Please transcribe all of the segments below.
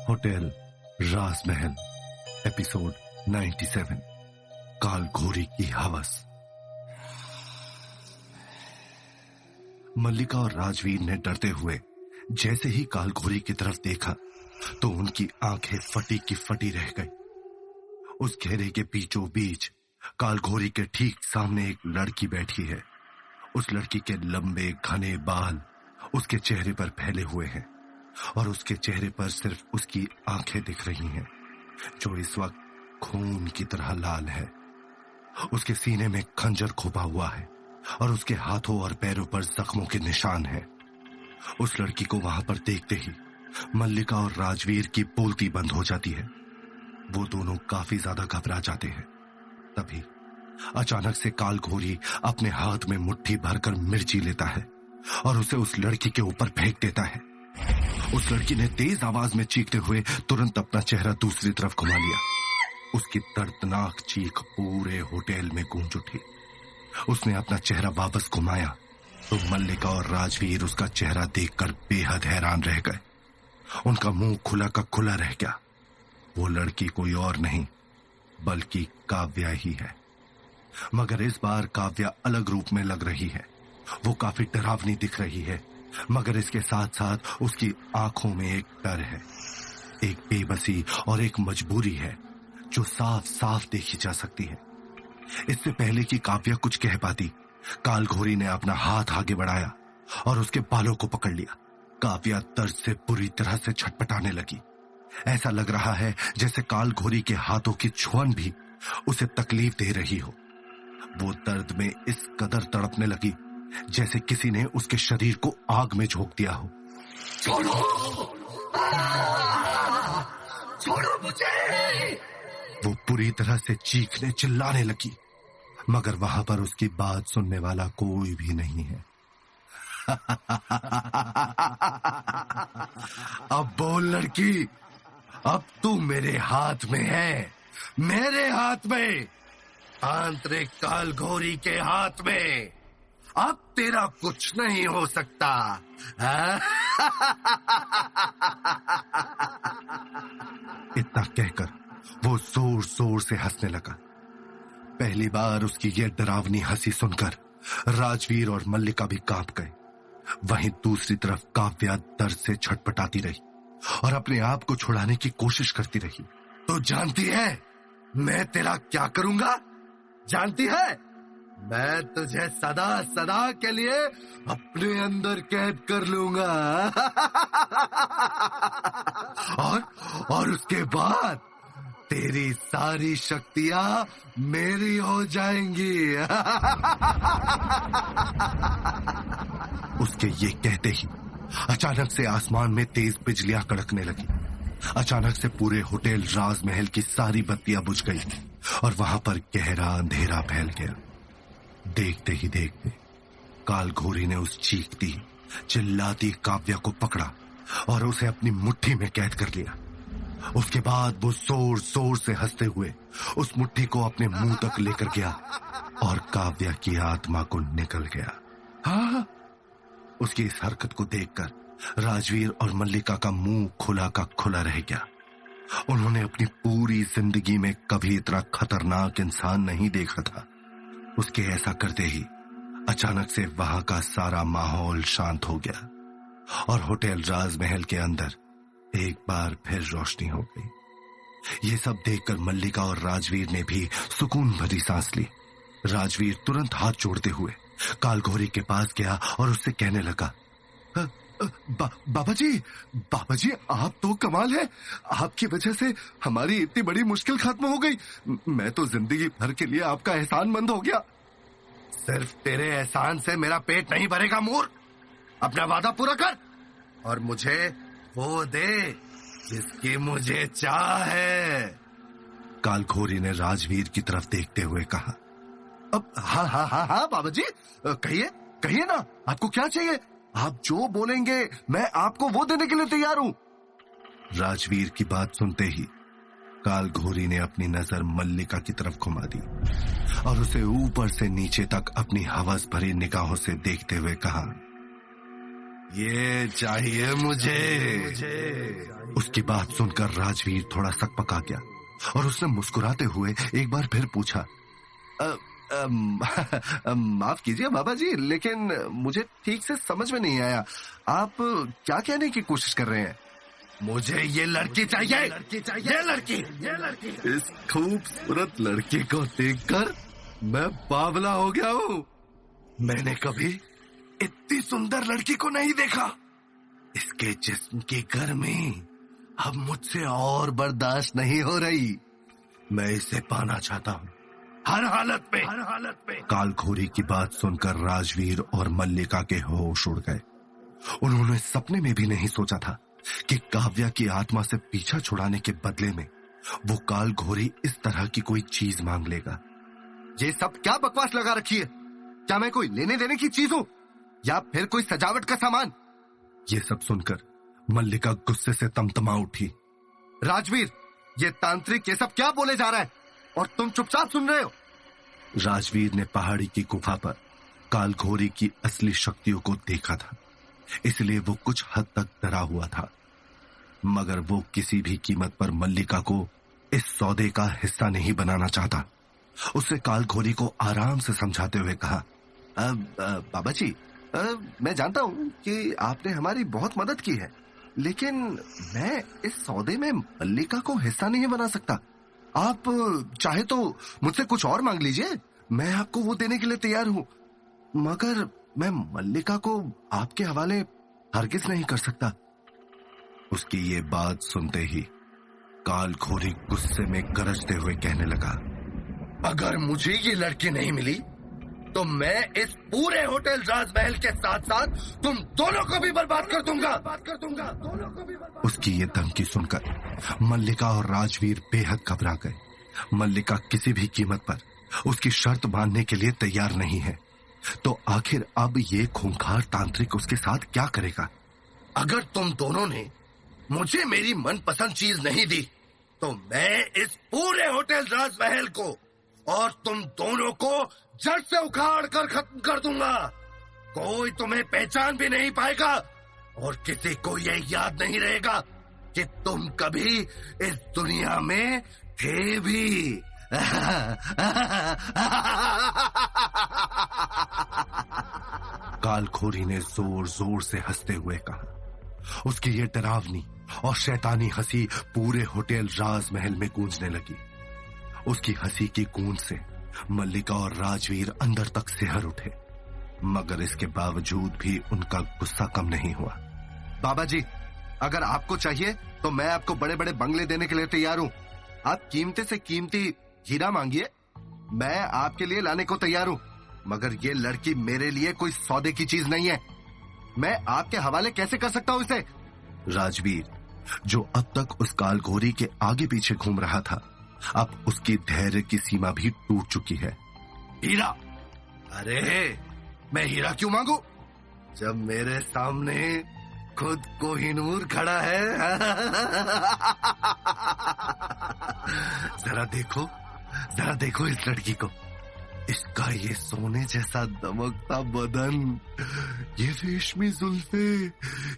Hotel राजमहल episode 97 काल घोरी की हवस। मल्लिका और राजवीर ने डरते हुए जैसे ही काल घोरी की तरफ देखा तो उनकी आंखें फटी की फटी रह गई। उस घेरे के बीचों बीच काल घोरी के ठीक सामने एक लड़की बैठी है। उस लड़की के लंबे घने बाल उसके चेहरे पर फैले हुए हैं और उसके चेहरे पर सिर्फ उसकी आंखें दिख रही हैं, जो इस वक्त खून की तरह लाल है। उसके सीने में खंजर खुपा हुआ है और उसके हाथों और पैरों पर जख्मों के निशान हैं। उस लड़की को वहां पर देखते ही मल्लिका और राजवीर की बोलती बंद हो जाती है। वो दोनों काफी ज्यादा घबरा जाते हैं। तभी अचानक से काल घोरी अपने हाथ में मुट्ठी भरकर मिर्ची लेता है और उसे उस लड़की के ऊपर फेंक देता है। उस लड़की ने तेज आवाज में चीखते हुए तुरंत अपना चेहरा दूसरी तरफ घुमा लिया। उसकी दर्दनाक चीख पूरे होटल में गूंज उठी। उसने अपना चेहरा वापस घुमाया तो मल्लिका और राजवीर उसका चेहरा देखकर बेहद हैरान रह गए। उनका मुंह खुला का खुला रह गया। वो लड़की कोई और नहीं बल्कि काव्या ही है, मगर इस बार काव्या अलग रूप में लग रही है। वो काफी डरावनी दिख रही है, मगर इसके साथ साथ उसकी आंखों में एक डर है, एक बेबसी और एक मजबूरी है जो साफ साफ देखी जा सकती है। इससे पहले कि काव्या कुछ कह पाती, काल घोरी ने अपना हाथ आगे बढ़ाया और उसके बालों को पकड़ लिया। काव्या दर्द से बुरी तरह से छटपटाने लगी। ऐसा लग रहा है जैसे काल घोरी के हाथों की छुअन भी उसे तकलीफ दे रही हो। वो दर्द में इस कदर तड़पने लगी जैसे किसी ने उसके शरीर को आग में झोंक दिया हो। छोड़ो, छोड़ो मुझे! वो पूरी तरह से चीखने चिल्लाने लगी, मगर वहां पर उसकी बात सुनने वाला कोई भी नहीं है। अब बोल लड़की, अब तू मेरे हाथ में है, मेरे हाथ में, आंतरिक काल घोरी के हाथ में। अब तेरा कुछ नहीं हो सकता। इतना कहकर वो जोर जोर से हंसने लगा। पहली बार उसकी ये डरावनी हंसी सुनकर राजवीर और मल्लिका भी कांप गए। वहीं दूसरी तरफ काव्या दर्द से छटपटाती रही और अपने आप को छुड़ाने की कोशिश करती रही। तो जानती है मैं तेरा क्या करूंगा? जानती है, मैं तुझे सदा सदा के लिए अपने अंदर कैद कर लूंगा। और उसके बाद तेरी सारी शक्तियां मेरी हो जाएंगी। उसके ये कहते ही अचानक से आसमान में तेज बिजलियां कड़कने लगी। अचानक से पूरे होटल राजमहल की सारी बत्तियां बुझ गई और वहां पर गहरा अंधेरा फैल गया। देखते ही देखते काल घोरी ने उस चीखती चिल्लाती काव्या को पकड़ा और उसे अपनी मुट्ठी में कैद कर लिया। उसके बाद वो जोर जोर से हंसते हुए उस मुट्ठी को अपने मुंह तक लेकर गया और काव्या की आत्मा को निकल गया। हाँ, उसकी इस हरकत को देखकर राजवीर और मल्लिका का मुंह खुला का खुला रह गया। उन्होंने अपनी पूरी जिंदगी में कभी इतना खतरनाक इंसान नहीं देखा था। उसके ऐसा करते ही अचानक से वहां का सारा माहौल शांत हो गया और होटल राजमहल के अंदर एक बार फिर रोशनी हो गई। ये सब देखकर मल्लिका और राजवीर ने भी सुकून भरी सांस ली। राजवीर तुरंत हाथ जोड़ते हुए काल घोरी के पास गया और उससे कहने लगा, बाबा जी, आप तो कमाल है। आपकी वजह से हमारी इतनी बड़ी मुश्किल खत्म हो गई। मैं तो जिंदगी भर के लिए आपका एहसानमंद हो गया। सिर्फ तेरे एहसान से मेरा पेट नहीं भरेगा मूर्ख। अपना वादा पूरा कर और मुझे वो दे जिसकी मुझे चाह है। काल घोरी ने राजवीर की तरफ देखते हुए कहा। अब हाँ बाबा जी, कहिए ना, आपको क्या चाहिए? आप जो बोलेंगे मैं आपको वो देने के लिए तैयार हूं। राजवीर की बात सुनते ही काल घोरी ने अपनी नजर मल्लिका की तरफ घुमा दी और उसे ऊपर से नीचे तक अपनी हवस भरी निगाहों से देखते हुए कहा, ये चाहिए मुझे। उसकी बात सुनकर राजवीर थोड़ा सकपका गया और उसने मुस्कुराते हुए एक बार फिर पूछा, माफ कीजिए बाबा जी, लेकिन मुझे ठीक से समझ में नहीं आया, आप क्या कहने की कोशिश कर रहे हैं? मुझे ये लड़की चाहिए, ये लड़की। इस खूबसूरत लड़की को देखकर मैं बावला हो गया हूँ। मैंने कभी इतनी सुंदर लड़की को नहीं देखा। इसके जिस्म की गर्मी अब मुझसे और बर्दाश्त नहीं हो रही। मैं इसे पाना चाहता हूँ, हर हालत में। कालखोरी की बात सुनकर राजवीर और मल्लिका के होश उड़ गए। उन्होंने सपने में भी नहीं सोचा था कि काव्या की आत्मा से पीछा छुड़ाने के बदले में वो कालघोरी इस तरह की कोई चीज मांग लेगा। ये सब क्या बकवास लगा रखी है? क्या मैं कोई लेने देने की चीज हूं या फिर कोई सजावट का सामान? ये सब सुनकर मल्लिका गुस्से से तमतमा उठी। राजवीर, ये तांत्रिक ये सब क्या बोले जा रहा है और तुम चुपचाप सुन रहे हो? राजवीर ने पहाड़ी की गुफा पर कालघोरी की असली शक्तियों को देखा था, इसलिए वो कुछ हद तक डरा हुआ था, मगर वो किसी भी कीमत पर मल्लिका को इस सौदे का हिस्सा नहीं बनाना चाहता। उसने कालघोरी को आराम से समझाते हुए कहा, बाबा जी, मैं जानता हूं कि आपने हमारी बहुत मदद की है, लेकिन मैं इस सौदे में मल्लिका को हिस्सा नहीं बना सकता। आप चाहे तो मुझसे कुछ और मांग लीजिए, मैं आपको वो देने के लिए तैयार हूं, मगर मैं मल्लिका को आपके हवाले हरगिज नहीं कर सकता। उसकी ये बात सुनते ही कालघोरी गुस्से में गरजते हुए कहने लगा, अगर मुझे ये लड़की नहीं मिली तो मैं इस पूरे होटल राजमहल के साथ साथ तुम दोनों को भी बर्बाद कर दूंगा। उसकी ये धमकी सुनकर मल्लिका और राजवीर बेहद घबरा गए। मल्लिका किसी भी कीमत पर उसकी शर्त मानने के लिए तैयार नहीं है, तो आखिर अब ये खूंखार तांत्रिक उसके साथ क्या करेगा? अगर तुम दोनों ने मुझे मेरी मनपसंद चीज नहीं दी तो मैं इस पूरे होटल राजमहल को और तुम दोनों को जड़ से उखाड़ कर खत्म कर दूंगा। कोई तुम्हें पहचान भी नहीं पाएगा और किसी को यह याद नहीं रहेगा कि तुम कभी इस दुनिया में थे भी। कालखोरी ने जोर जोर से हंसते हुए कहा। उसकी ये डरावनी और शैतानी हंसी पूरे होटल राजमहल में गूंजने लगी। उसकी हंसी की गूंज से मल्लिका और राजवीर अंदर तक सिहर उठे, मगर इसके बावजूद भी उनका गुस्सा कम नहीं हुआ। बाबा जी, अगर आपको चाहिए तो मैं आपको बड़े बड़े बंगले देने के लिए तैयार हूँ। आप कीमती से कीमती हीरा मांगिए, मैं आपके लिए लाने को तैयार हूँ, मगर ये लड़की मेरे लिए कोई सौदे की चीज नहीं है। मैं आपके हवाले कैसे कर सकता हूँ इसे? राजवीर, जो अब तक उस कालघोरी के आगे पीछे घूम रहा था, अब उसकी धैर्य की सीमा भी टूट चुकी है। हीरा? अरे मैं हीरा क्यों मांगू जब मेरे सामने खुद कोहिनूर खड़ा है? जरा देखो इस लड़की को। इसका ये सोने जैसा दमकता बदन, ये रेशमी जुल्फे,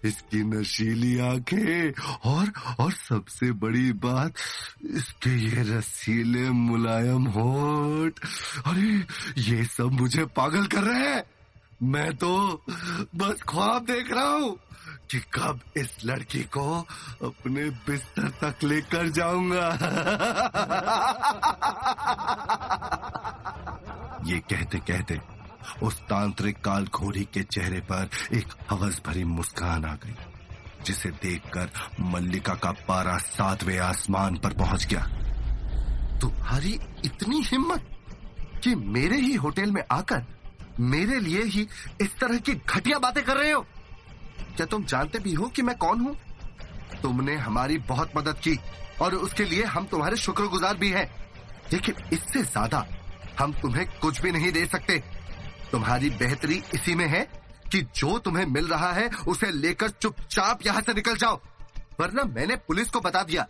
इसकी नशीली आंखें और सबसे बड़ी बात, इसके ये रसीले मुलायम होठ। अरे ये सब मुझे पागल कर रहे हैं। मैं तो बस ख्वाब देख रहा हूँ कि कब इस लड़की को अपने बिस्तर तक लेकर जाऊंगा। ये कहते कहते उस तांत्रिक कालखोरी के चेहरे पर एक हवस भरी मुस्कान आ गई, जिसे देखकर मल्लिका का पारा 7वें आसमान पर पहुंच गया। तुम्हारी इतनी हिम्मत कि मेरे ही होटल में आकर मेरे लिए ही इस तरह की घटिया बातें कर रहे हो? क्या तुम जानते भी हो कि मैं कौन हूं? तुमने हमारी बहुत मदद की और उसके लिए हम तुम्हारे शुक्रगुजार भी हैं, लेकिन इससे ज्यादा हम तुम्हें कुछ भी नहीं दे सकते। तुम्हारी बेहतरी इसी में है कि जो तुम्हें मिल रहा है उसे लेकर चुपचाप यहां से निकल जाओ, वरना मैंने पुलिस को बता दिया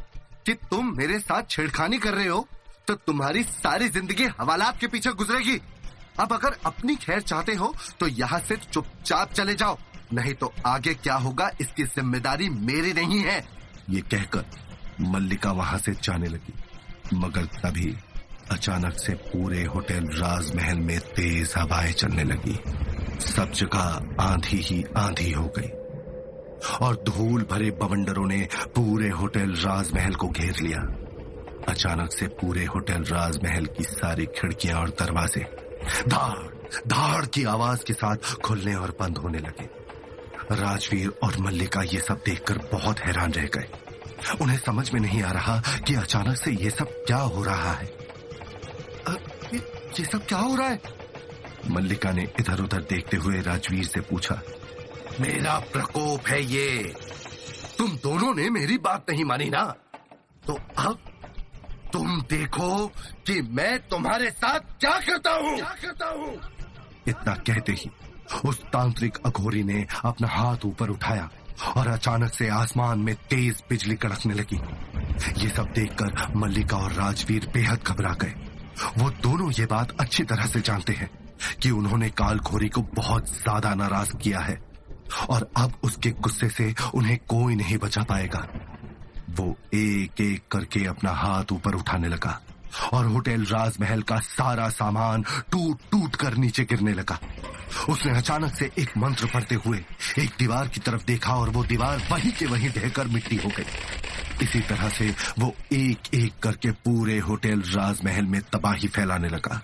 कि तुम मेरे साथ छेड़खानी कर रहे हो तो तुम्हारी सारी जिंदगी हवालात के पीछे गुजरेगी। अब अगर अपनी खैर चाहते हो तो यहाँ से चुपचाप चले जाओ, नहीं तो आगे क्या होगा इसकी जिम्मेदारी मेरी नहीं है। ये कहकर मल्लिका वहां से जाने लगी, मगर तभी अचानक से पूरे होटल राजमहल में तेज हवाएं चलने लगी। सब जगह आंधी ही आंधी हो गई और धूल भरे बवंडरों ने पूरे होटल राजमहल को घेर लिया। अचानक से पूरे होटल राजमहल की सारी खिड़कियां और दरवाजे धाड़ धाड़ की आवाज के साथ खुलने और बंद होने लगे। राजवीर और मल्लिका ये सब देखकर बहुत हैरान रह गए। उन्हें समझ में नहीं आ रहा कि अचानक से ये सब क्या हो रहा है। ये सब क्या हो रहा है? मल्लिका ने इधर उधर देखते हुए राजवीर से पूछा। मेरा प्रकोप है ये। तुम दोनों ने मेरी बात नहीं मानी ना, तो अब तुम देखो कि मैं तुम्हारे साथ क्या करता हूँ। इतना कहते ही उस तांत्रिक अघोरी ने अपना हाथ ऊपर उठाया और अचानक से आसमान में तेज बिजली कड़कने लगी। ये सब देखकर मल्लिका और राजवीर बेहद घबरा गए। वो दोनों ये बात अच्छी तरह से जानते हैं कि उन्होंने काल घोरी को बहुत ज्यादा नाराज किया है और अब उसके गुस्से से उन्हें कोई नहीं बचा पाएगा। वो एक एक करके अपना हाथ ऊपर उठाने लगा और होटल राजमहल का सारा सामान टूट टूट कर नीचे गिरने लगा। उसने अचानक से एक मंत्र पढ़ते हुए एक दीवार की तरफ देखा और वो दीवार वहीं के वहीं ढहकर मिट्टी हो गई। इसी तरह से वो एक एक करके पूरे होटल राजमहल में तबाही फैलाने लगा।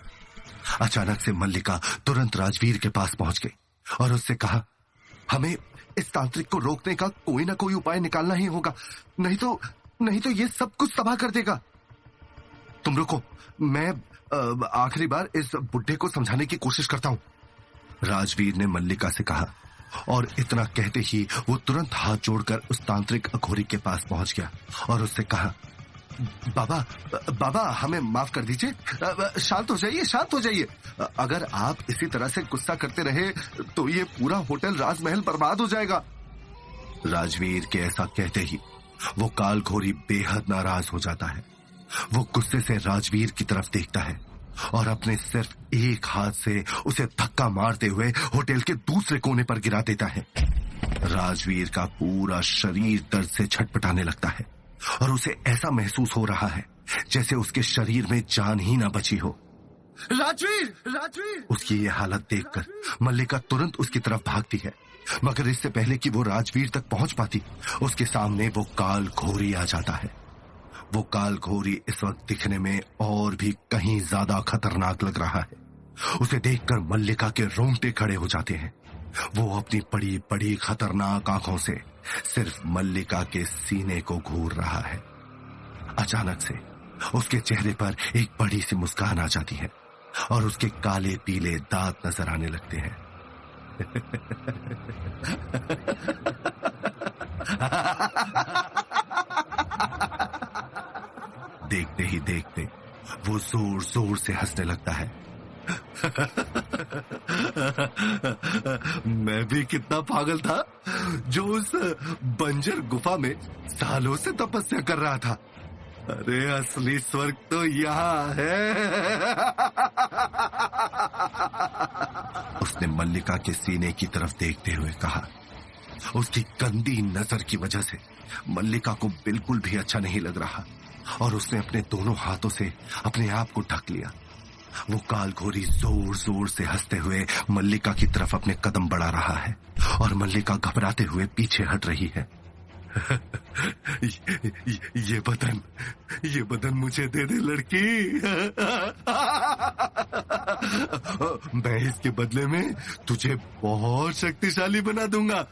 अचानक से मल्लिका तुरंत राजवीर के पास पहुंच गई और उससे कहा, हमें इस तांत्रिक को रोकने का कोई ना कोई उपाय निकालना ही होगा, नहीं तो ये सब कुछ तबाह कर देगा। तुम रुको, मैं आखिरी बार इस बुड्ढे को समझाने की कोशिश करता हूं, राजवीर ने मल्लिका से कहा। और इतना कहते ही वो तुरंत हाथ जोड़कर उस तांत्रिक अघोरी के पास पहुंच गया और उससे कहा, बाबा हमें माफ कर दीजिए, शांत हो जाइए। अगर आप इसी तरह से गुस्सा करते रहे तो ये पूरा होटल राजमहल बर्बाद हो जाएगा। राजवीर के ऐसा कहते ही वो काल घोरी बेहद नाराज हो जाता है। वो गुस्से से राजवीर की तरफ देखता है और अपने सिर्फ एक हाथ से उसे धक्का मारते हुए होटल के दूसरे कोने पर गिरा देता है। राजवीर का पूरा शरीर दर्द से छटपटाने लगता है और उसे ऐसा महसूस हो रहा है जैसे उसके शरीर में जान ही ना बची हो। राजवीर! उसकी ये हालत देखकर मल्लिका तुरंत उसकी तरफ भागती है, मगर इससे पहले कि वो राजवीर तक पहुंच पाती, उसके सामने वो काल घोरी आ जाता है। वो काल घोरी इस वक्त दिखने में और भी कहीं ज्यादा खतरनाक लग रहा है। उसे देखकर मल्लिका के रोंगटे खड़े हो जाते हैं। वो अपनी बड़ी बड़ी खतरनाक आंखों से सिर्फ मल्लिका के सीने को घूर रहा है। अचानक से उसके चेहरे पर एक बड़ी सी मुस्कान आ जाती है और उसके काले पीले दांत नजर आने लगते हैं। देखते ही देखते वो जोर जोर से हंसने लगता है। मैं भी कितना पागल था जो उस बंजर गुफा में सालों से तपस्या कर रहा था। अरे असली स्वर्ग तो यहाँ है। उसने मल्लिका के सीने की तरफ देखते हुए कहा। उसकी गंदी नजर की वजह से मल्लिका को बिल्कुल भी अच्छा नहीं लग रहा और उसने अपने दोनों हाथों से अपने आप को ढक लिया। वो काल घोरी जोर जोर से हंसते हुए मल्लिका की तरफ अपने कदम बढ़ा रहा है और मल्लिका घबराते हुए पीछे हट रही है। ये बदन मुझे दे दे लड़की। मैं इसके बदले में तुझे बहुत शक्तिशाली बना दूंगा।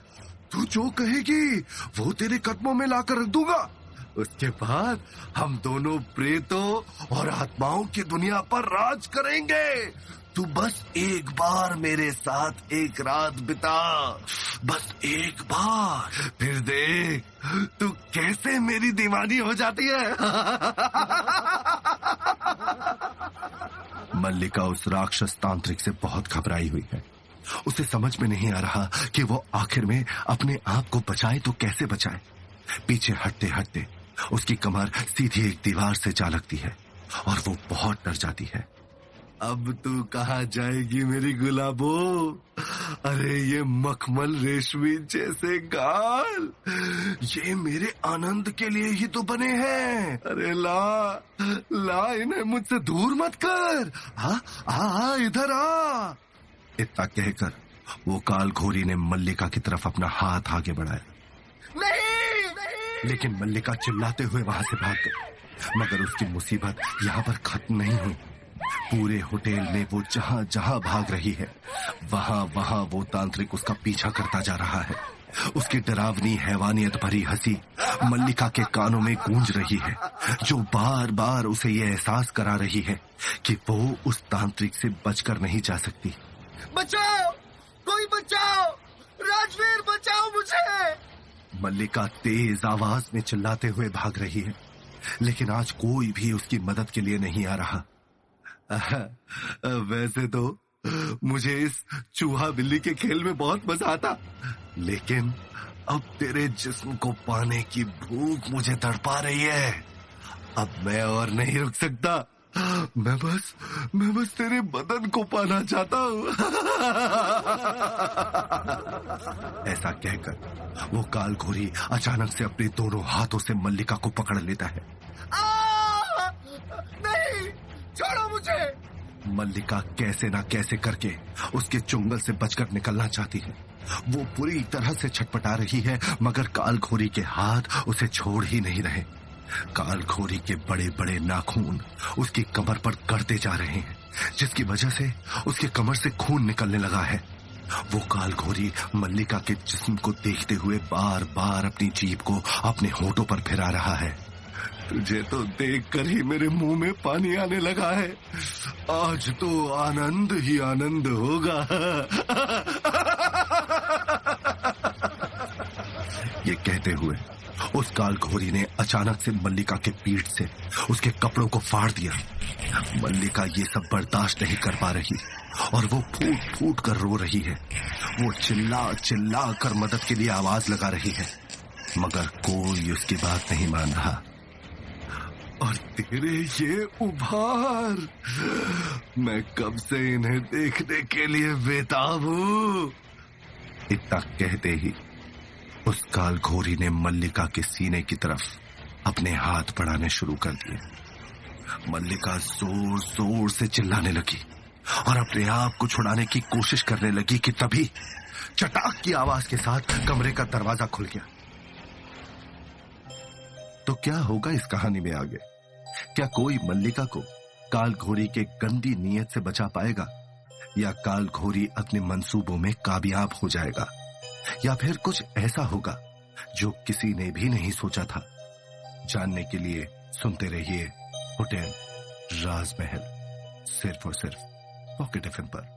तू जो कहेगी वो तेरे कदमों में लाकर रख दूंगा। उसके बाद हम दोनों प्रेतों और आत्माओं की दुनिया पर राज करेंगे। तू बस एक बार मेरे साथ एक रात बिता, बस एक बार, फिर देख तू कैसे मेरी दीवानी हो जाती है। मल्लिका उस राक्षस तांत्रिक से बहुत घबराई हुई है। उसे समझ में नहीं आ रहा कि वो आखिर में अपने आप को बचाए तो कैसे बचाए। पीछे हटते हटते उसकी कमर सीधी एक दीवार से जा लगती है और वो बहुत डर जाती है। अब तू कहाँ जाएगी मेरी गुलाबो? अरे ये मखमल रेशमी जैसे गाल, ये मेरे आनंद के लिए ही तो बने हैं। अरे ला ला, इन्हें मुझसे दूर मत कर। आ इधर आ। इतना कहकर वो काल घोरी ने मल्लिका की तरफ अपना हाथ आगे बढ़ाया। नहीं। लेकिन मल्लिका चिल्लाते हुए वहां से भाग गई। मगर उसकी मुसीबत यहाँ पर खत्म नहीं हुई। पूरे होटल में वो जहां जहां भाग रही है, वहां वहां वो तांत्रिक उसका पीछा करता जा रहा है। उसकी डरावनी हैवानियत भरी हंसी मल्लिका के कानों में गूंज रही है, जो बार बार उसे ये एहसास करा रही है कि वो उस तांत्रिक से बचकर नहीं जा सकती। बचाओ, कोई बचाओ, राजवीर बचाओ मुझे। मल्लिका तेज आवाज में चिल्लाते हुए भाग रही है, लेकिन आज कोई भी उसकी मदद के लिए नहीं आ रहा। वैसे तो मुझे इस चूहा बिल्ली के खेल में बहुत मजा आता, लेकिन अब तेरे जिस्म को पाने की भूख मुझे तड़पा रही है। अब मैं और नहीं रुक सकता। मैं बस तेरे बदन को पाना चाहता हूँ। ऐसा कहकर वो काल घोरी अचानक से अपने दोनों हाथों से मल्लिका को पकड़ लेता है। नहीं, छोड़ो मुझे। मल्लिका कैसे ना कैसे करके उसके चुंगल से बचकर निकलना चाहती है। वो पूरी तरह से छटपटा रही है, मगर काल घोरी के हाथ उसे छोड़ ही नहीं रहे। काल घोरी के बड़े बड़े नाखून उसकी कमर पर गड़ते जा रहे हैं, जिसकी वजह से उसके कमर से खून निकलने लगा है। वो काल घोरी मल्लिका के जिस्म को देखते हुए बार बार अपनी जीभ को अपने होठों पर फिरा रहा है। तुझे तो देखकर ही मेरे मुंह में पानी आने लगा है। आज तो आनंद ही आनंद होगा। ये कहते हुए उस काल घोरी ने अचानक से मल्लिका के पीठ से उसके कपड़ों को फाड़ दिया। मल्लिका ये सब बर्दाश्त नहीं कर पा रही और वो फूट फूट कर रो रही है। वो चिल्ला चिल्ला कर मदद के लिए आवाज लगा रही है, मगर कोई उसकी बात नहीं मान रहा। और तेरे ये उभार, मैं कब से इन्हें देखने के लिए बेताब हूं। इतना कहते ही उस काल घोरी ने मल्लिका के सीने की तरफ अपने हाथ बढ़ाने शुरू कर दिए। मल्लिका जोर जोर से चिल्लाने लगी और अपने आप को छुड़ाने की कोशिश करने लगी कि तभी चटाक की आवाज के साथ कमरे का दरवाजा खुल गया। तो क्या होगा इस कहानी में आगे? क्या कोई मल्लिका को काल घोरी के गंदी नीयत से बचा पाएगा, या काल घोरी अपने मंसूबों में कामयाब हो जाएगा, या फिर कुछ ऐसा होगा जो किसी ने भी नहीं सोचा था? जानने के लिए सुनते रहिए होटल राजमहल, सिर्फ और सिर्फ पॉकेट एफएम पर।